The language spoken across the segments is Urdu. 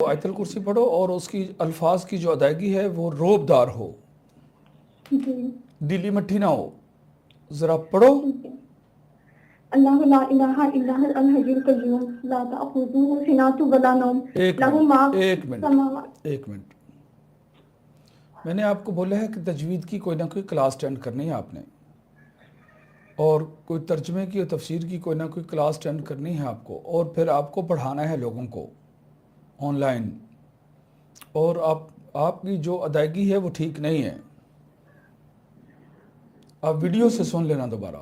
آیت الکرسی پڑھو اور اس کی الفاظ کی جو ادائیگی ہے وہ روب دار ہو، جی ڈیلی مٹھی نہ ہو. ذرا پڑھو. ٹھیک ہے. اللہ لا الہ الا هو الحی القیوم لا تأخذہ سنۃ ولا نوم ایک لہ منٹ ما ایک فی منٹ السماوات. ایک منٹ میں نے آپ کو بولا ہے کہ تجوید کی کوئی نہ کوئی کلاس اٹینڈ کرنی ہے آپ نے، اور کوئی ترجمے کی اور تفسیر کی کوئی نہ کوئی کلاس اٹینڈ کرنی ہے آپ کو، اور پھر آپ کو پڑھانا ہے لوگوں کو آن لائن. اور آپ کی جو ادائیگی ہے وہ ٹھیک نہیں ہے. آپ ویڈیو سے سن لینا دوبارہ،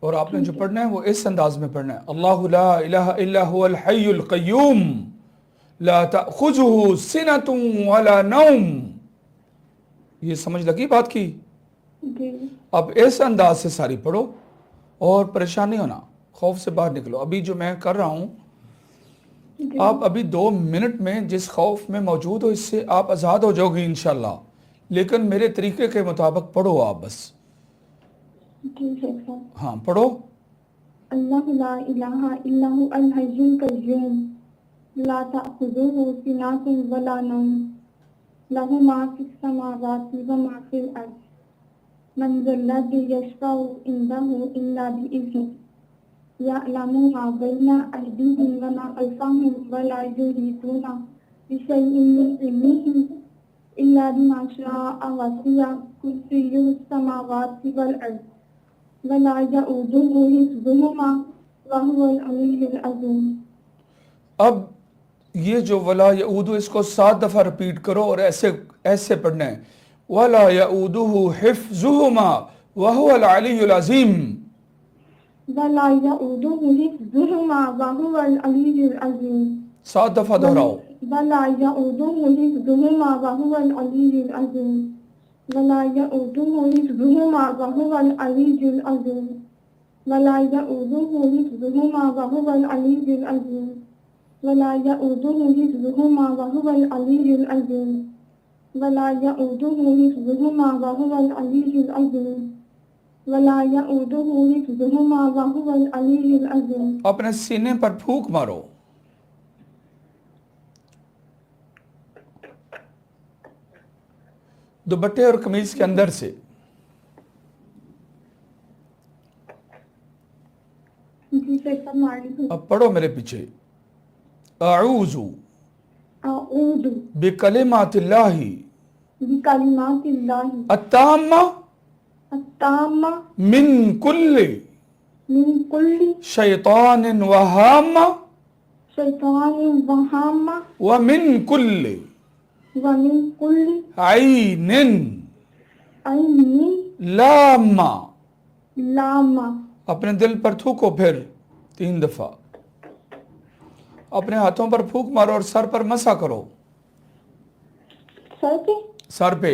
اور آپ نے جو پڑھنا ہے وہ اس انداز میں پڑھنا ہے. اللہ لا الہ الا هو الحی القیوم لا تأخذہ سنۃ ولا نوم. یہ سمجھ لگی بات کی؟ جی اب اس انداز سے ساری پڑھو اور پریشان نہیں ہونا، خوف سے باہر نکلو. ابھی جو میں کر رہا ہوں جی آپ ابھی 2 منٹ میں جس خوف میں موجود ہو اس سے آپ آزاد ہو جاؤ گی انشاءاللہ. لیکن میرے طریقے کے مطابق پڑھو آپ بس. جی شیخ صاحب. ہاں پڑھو. اللہ لا الہ الا هو الحی القیوم لا تأخذہ سنۃ ولا نوم لہ ما فی السماوات وما فی الارض من ذا الذی یشفع عنده الا بإذنہ یعلم ما بین ایدیہم وما خلفہم ولا یحیطون بشیء من علمہ الا بما شاء وسع کرسیہ السماوات والارض ولا یؤودہ حفظہما وہو العلی العظیم. اب یہ جو ولا یعودہ اس کو 7 دفعہ رپیٹ کرو اور ایسے پڑھنا ہے. ولا یعودہ حفظہما وہو العلی العظیم. ولا یؤودہ حفظہما وہو العلی العظیم. 7 دفعہ دہراؤ. ولا یؤودہ حفظہما وہو العلی العظیم. ولا یؤودہ حفظہما وہو العلی العظیم. ولا یؤودہ حفظہما وہو العلی العظیم. ولا یؤودہ حفظہما وہو العلی العظیم. ولا یؤودہ حفظہما وہو العلی العظیم. ولا یؤودہ حفظہما وہو العلی العظیم. اپنے سینے پر پھونک مارو. دوپٹے اور قمیض کے اندر سے. جی شیخ صاحب مار لی. اب پڑھو میرے پیچھے. اعوذ اعوذ بکلمات اللہ بکلمات اللہ التامہ التامہ من کل من کل شیطان وہامہ شیطان وہامہ ومن کل ومن کل عین عین لامہ. لامہ. اپنے دل پر تھوکو پھر 3 دفعہ. اپنے ہاتھوں پر پھونک مارو اور سر پر مسح کرو. سر پہ سر پہ.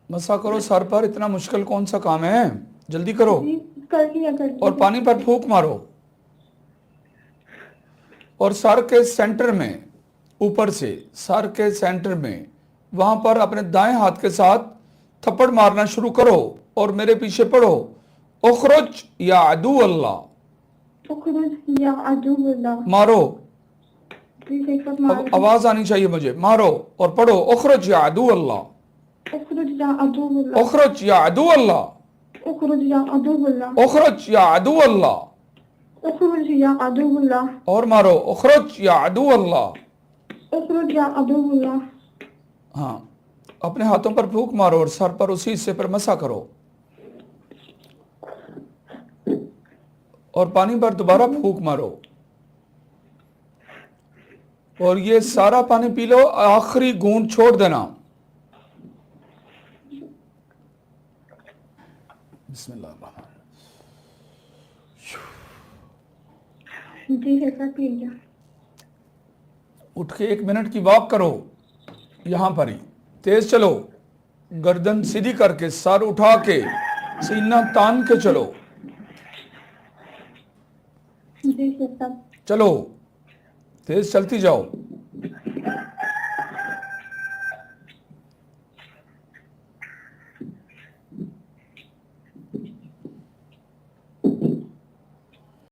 مسح کرو سر پر. اتنا مشکل کون سا کام ہے، جلدی کرو. جی کر لیا کر لیا. اور پانی پر پھونک مارو اور سر کے سینٹر میں، اوپر سے سر کے سینٹر میں وہاں پر اپنے دائیں ہاتھ کے ساتھ تھپڑ مارنا شروع کرو اور میرے پیچھے پڑھو. اخرج یا عدو اللہ. اخرج یا عدو اللہ. مارو. جی شیخ صاحب مار لی. آواز آنی چاہیے مجھے. مارو اور پڑھو. اخرج یا عدو اللہ. اخرج یا عدو اللہ. اخرج یا عدو اللہ. اخرج یا عدو اللہ. اخرج یا عدو اللہ. اخرج یا عدو اللہ. اور مارو. اخرج یا عدو اللہ. اخرج یا عدو اللہ. ہاں اپنے ہاتھوں پر پھونک مارو اور سر پر اسی حصے پر مسح کرو اور پانی پر دوبارہ پھونک مارو اور یہ سارا پانی پی لو. آخری گھونٹ چھوڑ دینا. بسم اللہ الرحمن الرحیم. جی شیخ صاحب پی لیا. اٹھ کے 1 منٹ کی واک کرو. یہاں پر ہی تیز چلو. گردن سیدھی کر کے سر اٹھا کے سینہ تان کے چلو. جی شیخ صاحب. چلو تیز چلتی جاؤ.